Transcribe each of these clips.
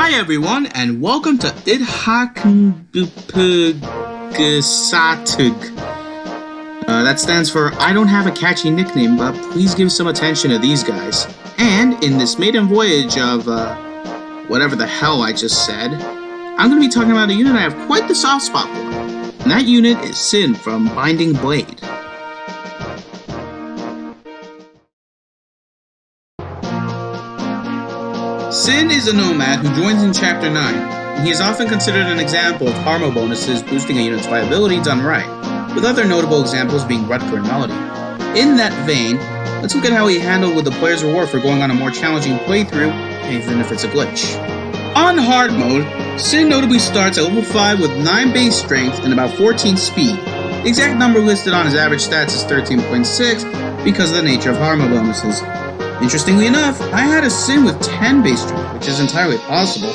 Hi everyone, and welcome to IDHACNBPGSATTG. That stands for I don't have a catchy nickname, but please give some attention to these guys. And in this maiden voyage of, whatever the hell I just said, I'm going to be talking about a unit I have quite the soft spot for. And that unit is Shin from Binding Blade. Shin is a nomad who joins in Chapter 9, and he is often considered an example of Harmo bonuses boosting a unit's viability done right, with other notable examples being Rutger and Melody. In that vein, let's look at how he handled with the player's reward for going on a more challenging playthrough, even if it's a glitch. On hard mode, Shin notably starts at level 5 with 9 base strength and about 14 speed. The exact number listed on his average stats is 13.6 because of the nature of Harmo bonuses. Interestingly enough, I had a Shin with 10 base strength, which is entirely possible,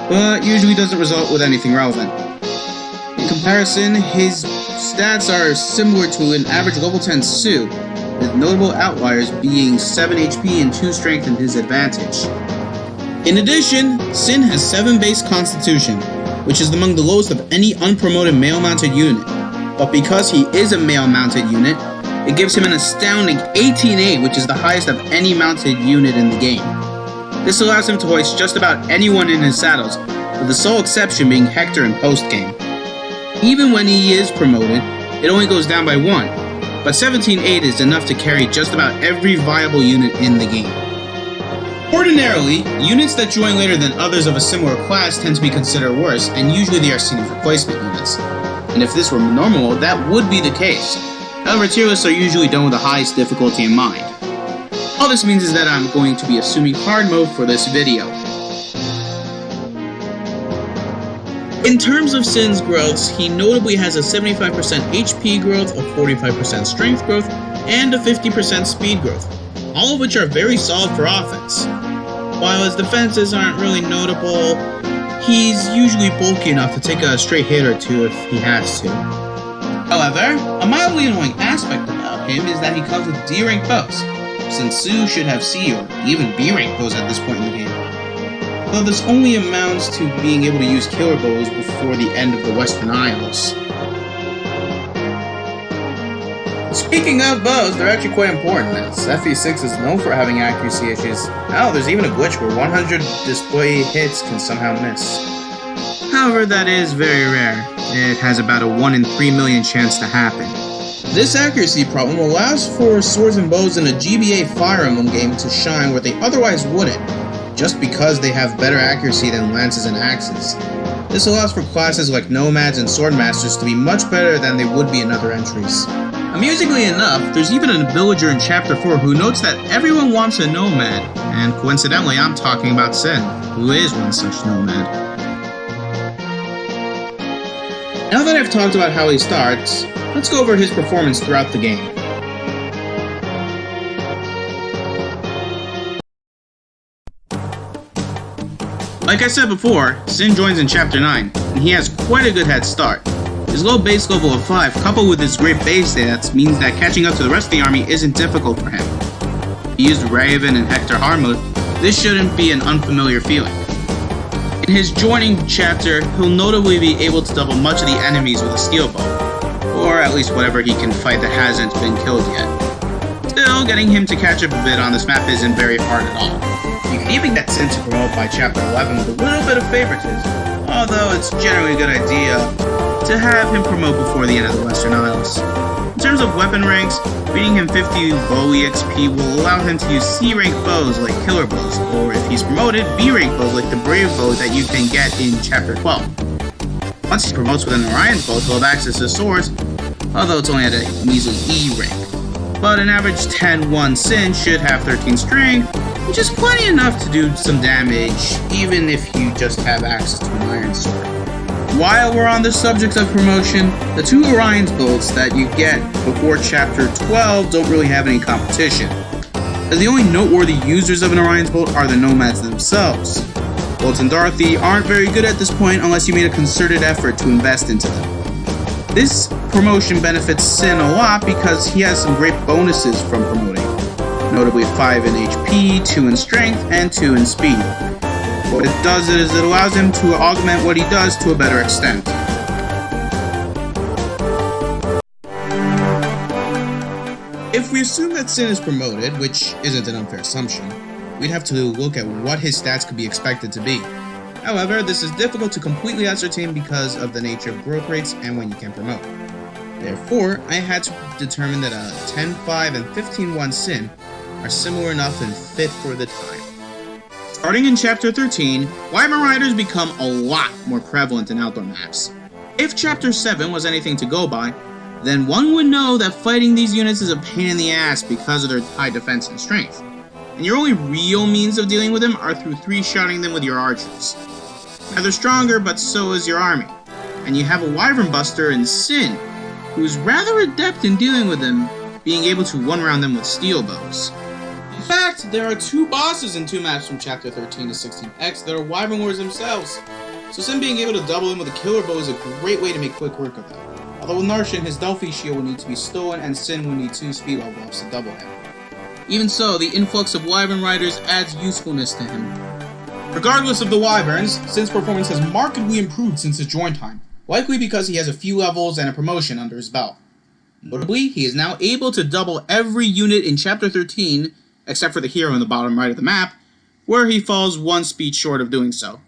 but usually doesn't result with anything relevant. In comparison, his stats are similar to an average level 10 Sue, with notable outliers being 7 HP and 2 strength in his advantage. In addition, Shin has 7 base constitution, which is among the lowest of any unpromoted male-mounted unit, but because he is a male-mounted unit, it gives him an astounding 18-8, which is the highest of any mounted unit in the game. This allows him to hoist just about anyone in his saddles, with the sole exception being Hector in post-game. Even when he is promoted, it only goes down by 1, but 17-8 is enough to carry just about every viable unit in the game. Ordinarily, units that join later than others of a similar class tend to be considered worse, and usually they are seen as replacement units. And if this were normal, that would be the case. However, tier lists are usually done with the highest difficulty in mind. All this means is that I'm going to be assuming hard mode for this video. In terms of Shin's growths, he notably has a 75% HP growth, a 45% strength growth, and a 50% speed growth, all of which are very solid for offense. While his defenses aren't really notable, he's usually bulky enough to take a straight hit or two if he has to. However, a mildly annoying aspect about him is that he comes with D-rank bows, since Sue should have C or even B-rank bows at this point in the game. Though this only amounts to being able to use killer bows before the end of the Western Isles. Speaking of bows, they're actually quite important, as FE6 is known for having accuracy issues. Hell, there's even a glitch where 100 display hits can somehow miss. However, that is very rare. It has about a 1 in 3 million chance to happen. This accuracy problem allows for swords and bows in a GBA Fire Emblem game to shine where they otherwise wouldn't, just because they have better accuracy than lances and axes. This allows for classes like nomads and swordmasters to be much better than they would be in other entries. Amusingly enough, there's even a villager in Chapter 4 who notes that everyone wants a nomad, and coincidentally I'm talking about Shin, who is one such nomad. Now that I've talked about how he starts, let's go over his performance throughout the game. Like I said before, Shin joins in Chapter 9, and he has quite a good head start. His low base level of 5, coupled with his great base stats, means that catching up to the rest of the army isn't difficult for him. If he used Raven and Hector hard mode, this shouldn't be an unfamiliar feeling. In his joining chapter, he'll notably be able to double much of the enemies with a steel bow, or at least whatever he can fight that hasn't been killed yet. Still, getting him to catch up a bit on this map isn't very hard at all. You can even get Shin to promote by chapter 11 with a little bit of favoritism, although it's generally a good idea to have him promote before the end of the Western Isles. In terms of weapon ranks, beating him 50 bow EXP will allow him to use C-rank bows like killer bows, or if he's promoted, B-rank bows like the brave bow that you can get in Chapter 12. Once he promotes with an Orion's bow, he'll have access to swords, although it's only at a measly E rank. But an average 10-1 Shin should have 13 strength, which is plenty enough to do some damage, even if you just have access to an iron sword. While we're on the subject of promotion, the 2 Orion's bolts that you get before Chapter 12 don't really have any competition, as the only noteworthy users of an Orion's bolt are the nomads themselves. Bolt and Dorothy aren't very good at this point unless you made a concerted effort to invest into them. This promotion benefits Shin a lot because he has some great bonuses from promoting, notably 5 in HP, 2 in strength, and 2 in speed. What it does is it allows him to augment what he does to a better extent. If we assume that Shin is promoted, which isn't an unfair assumption, we'd have to look at what his stats could be expected to be. However, this is difficult to completely ascertain because of the nature of growth rates and when you can promote. Therefore, I had to determine that a 10-5 and 15-1 Shin are similar enough and fit for the time. Starting in Chapter 13, Wyvern Riders become a lot more prevalent in outdoor maps. If Chapter 7 was anything to go by, then one would know that fighting these units is a pain in the ass because of their high defense and strength. And your only real means of dealing with them are through 3-shotting them with your archers. Now they're stronger, but so is your army. And you have a Wyvern Buster in Shin, who's rather adept in dealing with them, being able to one-round them with steel bows. In fact, there are 2 bosses in 2 maps from Chapter 13 to 16X that are Wyvern Warriors themselves, so Shin being able to double them with a killer bow is a great way to make quick work of them. Although with Narshin, his Delphi shield would need to be stolen, and Shin would need 2 speed level ups to double him. Even so, the influx of Wyvern Riders adds usefulness to him. Regardless of the Wyverns, Shin's performance has markedly improved since his join time, likely because he has a few levels and a promotion under his belt. Notably, he is now able to double every unit in Chapter 13, except for the hero in the bottom right of the map, where he falls 1 speed short of doing so.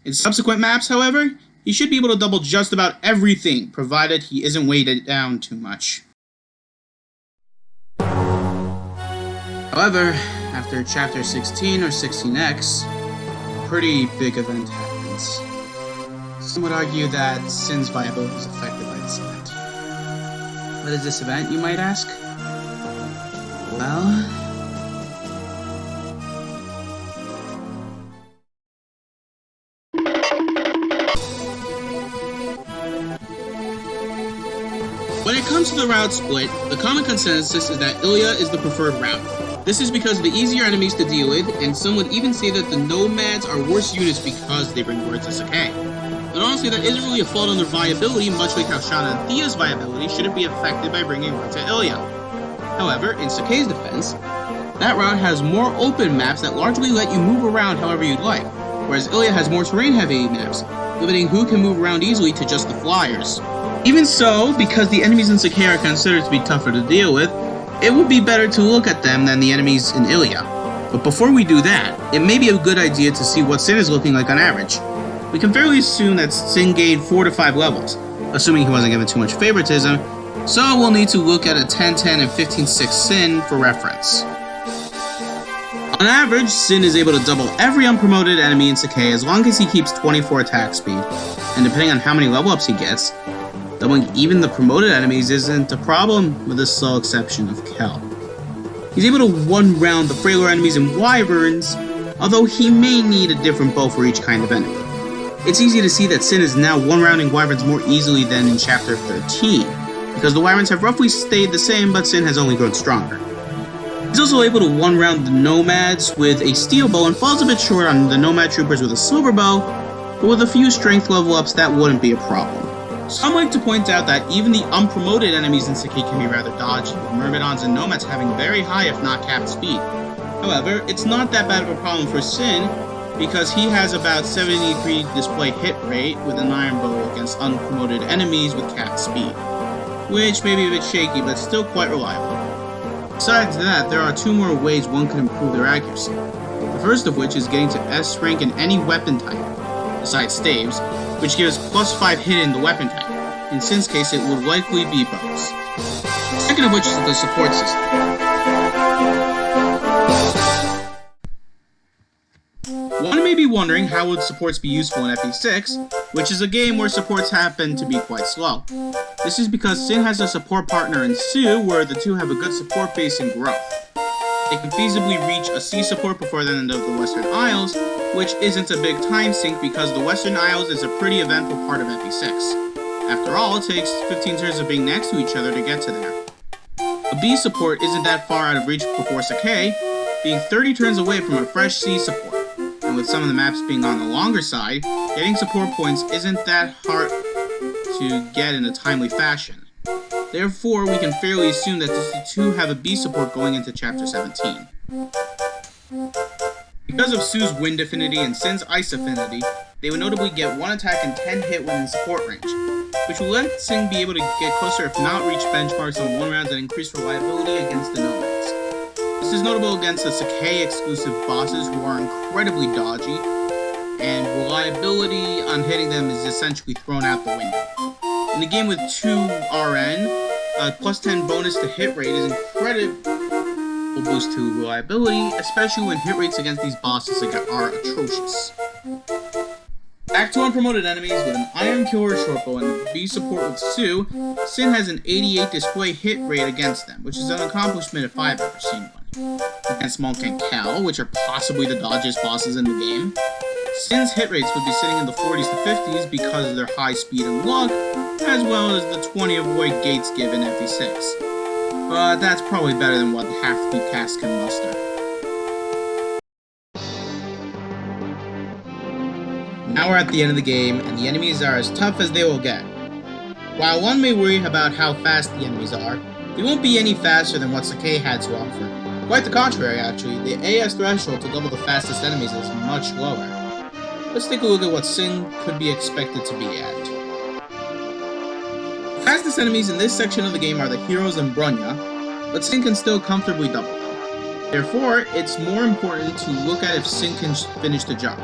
In subsequent maps, however, he should be able to double just about everything, provided he isn't weighted down too much. However, after Chapter 16 or 16X, a pretty big event happens. Some would argue that Shin's viability is affected by this event. What is this event, you might ask? Well, when it comes to the route split, the common consensus is that Ilya is the preferred route. This is because of the easier enemies to deal with, and some would even say that the Nomads are worse units because they bring word to Sakai. And honestly, that isn't really a fault on their viability, much like how Shana and Thea's viability shouldn't be affected by bringing word to Ilya. However, in Sakai's defense, that route has more open maps that largely let you move around however you'd like, whereas Ilya has more terrain-heavy maps, limiting who can move around easily to just the flyers. Even so, because the enemies in Sakai are considered to be tougher to deal with, it would be better to look at them than the enemies in Ilya. But before we do that, it may be a good idea to see what Shin is looking like on average. We can fairly assume that Shin gained 4 to 5 levels, assuming he wasn't given too much favoritism, so we'll need to look at a 10-10 and 15-6 Shin for reference. On average, Shin is able to double every unpromoted enemy in Sakai as long as he keeps 24 attack speed, and depending on how many level ups he gets, doubling even the promoted enemies isn't a problem, with the sole exception of Kel. He's able to one-round the frailer enemies and Wyverns, although he may need a different bow for each kind of enemy. It's easy to see that Shin is now one-rounding Wyverns more easily than in Chapter 13, because the Wyverns have roughly stayed the same, but Shin has only grown stronger. He's also able to one-round the Nomads with a steel bow and falls a bit short on the Nomad Troopers with a silver bow, but with a few strength level ups that wouldn't be a problem. Some like to point out that even the unpromoted enemies in Sakai can be rather dodgy, with Myrmidons and Nomads having very high if not capped speed. However, it's not that bad of a problem for Shin, because he has about 73 display hit rate with an iron bow against unpromoted enemies with capped speed, which may be a bit shaky but still quite reliable. Besides that, there are 2 more ways one can improve their accuracy, the first of which is getting to S rank in any weapon type, besides staves, which gives +5 hit in the weapon type. In Shin's case, it would likely be bows. The second of which is the support system. One may be wondering how would supports be useful in FE6, which is a game where supports happen to be quite slow. This is because Shin has a support partner in Sue, where the two have a good support base and growth. They can feasibly reach a C support before the end of the Western Isles, which isn't a big time sink because the Western Isles is a pretty eventful part of FE6. After all, it takes 15 turns of being next to each other to get to there. A B support isn't that far out of reach before Sakai, being 30 turns away from a fresh C support, and with some of the maps being on the longer side, getting support points isn't that hard to get in a timely fashion. Therefore, we can fairly assume that the two have a B support going into Chapter 17. Because of Su's wind affinity and Sin's ice affinity, they would notably get 1 attack and 10 hit when in support range, which will let Sin be able to get closer if not reach benchmarks on 1 rounds and increase reliability against the Nomads. This is notable against the Sakai exclusive bosses who are incredibly dodgy, and reliability on hitting them is essentially thrown out the window. In a game with 2 RN, a plus 10 bonus to hit rate is incredible boost to reliability, especially when hit rates against these bosses are atrocious. Back to unpromoted enemies with an Iron Killer Shortbow and B support with Su, Sin has an 88 display hit rate against them, which is an accomplishment if I've ever seen one. Against Monk and Cal, which are possibly the dodgiest bosses in the game, Sin's hit rates would be sitting in the 40s to 50s because of their high speed and luck, as well as the 20 avoid gates given FE6. But that's probably better than what half the cast can muster. Now we're at the end of the game, and the enemies are as tough as they will get. While one may worry about how fast the enemies are, they won't be any faster than what Sakai had to offer. Quite the contrary, actually. The AS threshold to double the fastest enemies is much lower. Let's take a look at what Sin could be expected to be at. The fastest enemies in this section of the game are the heroes and Brunya, but Sin can still comfortably double them. Therefore, it's more important to look at if Sin can finish the job.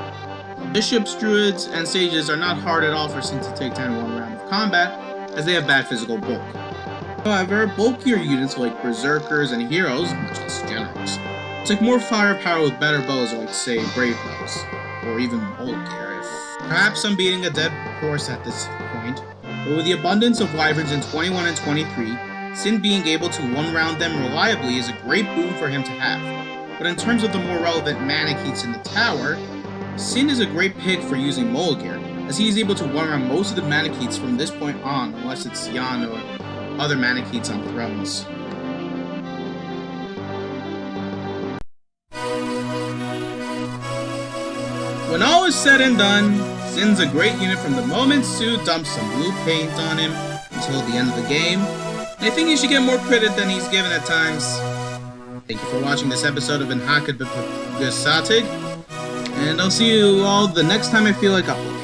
Bishops, druids, and sages are not hard at all for Sin to take down in 1 round of combat, as they have bad physical bulk. However, bulkier units like berserkers and heroes, much less generals, take more firepower with better bows like, say, brave bows, or even bulkier. Perhaps I'm beating a dead horse at this point, but with the abundance of wyverns in 21 and 23, Sin being able to 1-round them reliably is a great boon for him to have. But in terms of the more relevant mana keats in the tower, Sin is a great pick for using Mulligar, as he is able to 1-round most of the mana keats from this point on, unless it's Yan or other mana keats on thrones. When all is said and done, Sin's a great unit from the moment Su dumps some blue paint on him until the end of the game, and I think he should get more credit than he's given at times. Thank you for watching this episode of IDHACNBPGSATTG, and I'll see you all the next time I feel like uploading.